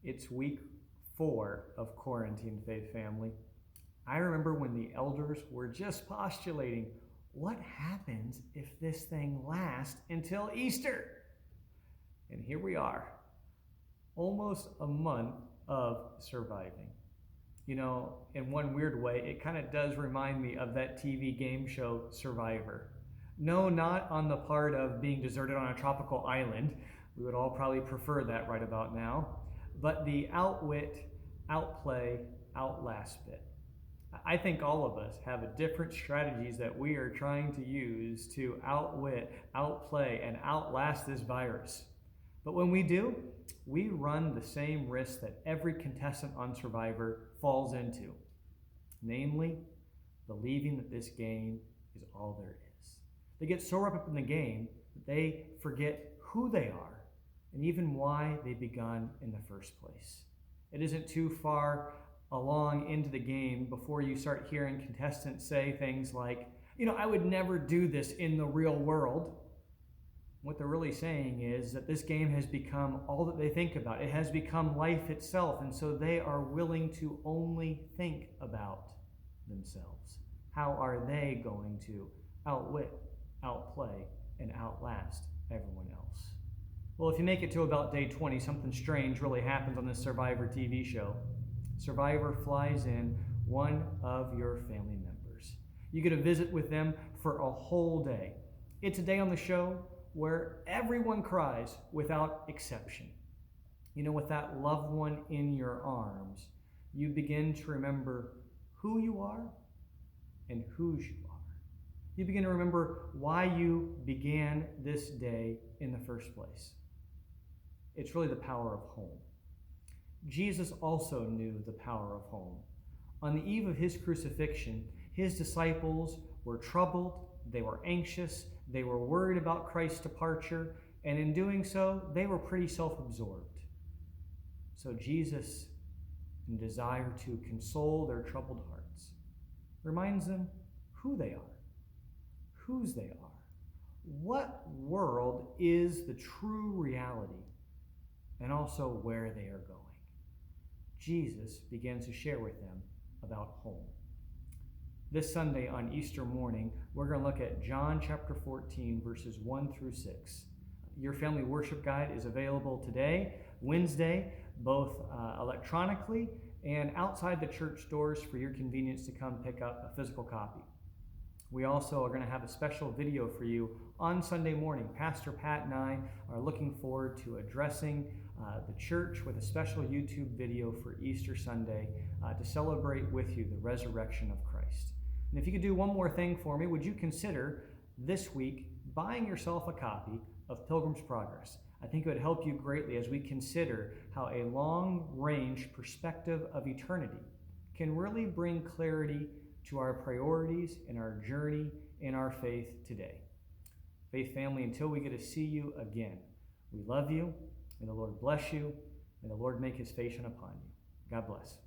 It's week 4 of quarantine, Faith Family. I remember when the elders were just postulating, what happens if this thing lasts until Easter? And here we are, almost a month of surviving. You know, in one weird way, it kind of does remind me of that TV game show Survivor. No, not on the part of being deserted on a tropical island. We would all probably prefer that right about now. But the outwit, outplay, outlast bit. I think all of us have different strategies that we are trying to use to outwit, outplay, and outlast this virus. But when we do, we run the same risk that every contestant on Survivor falls into, namely, believing that this game is all there is. They get so wrapped up in the game that they forget who they are and even why they begun in the first place. It isn't too far along into the game before you start hearing contestants say things like, I would never do this in the real world. What they're really saying is that this game has become all that they think about. It has become life itself, and so they are willing to only think about themselves. How are they going to outwit, outplay, and outlast everyone else? Well, if you make it to about day 20, something strange really happens on this Survivor TV show. Survivor flies in one of your family members. You get to visit with them for a whole day. It's a day on the show where everyone cries without exception. With that loved one in your arms, you begin to remember who you are and whose you are. You begin to remember why you began this day in the first place. It's really the power of home. Jesus also knew the power of home. On the eve of his crucifixion, his disciples were troubled, they were anxious, they were worried about Christ's departure, and in doing so, they were pretty self-absorbed. So Jesus, in desire to console their troubled hearts, reminds them who they are, whose they are, what world is the true reality, and also where they are going. Jesus begins to share with them about home. This Sunday on Easter morning, we're going to look at John chapter 14, verses 1 through 6. Your family worship guide is available today, Wednesday, both electronically and outside the church doors for your convenience to come pick up a physical copy. We also are going to have a special video for you on Sunday morning. Pastor Pat and I are looking forward to addressing the church with a special YouTube video for Easter Sunday to celebrate with you the resurrection of Christ. And if you could do one more thing for me, would you consider this week buying yourself a copy of Pilgrim's Progress? I think it would help you greatly as we consider how a long-range perspective of eternity can really bring clarity to our priorities and our journey in our faith today. Faith family, until we get to see you again, we love you. May the Lord bless you. May the Lord make his face shine upon you. God bless.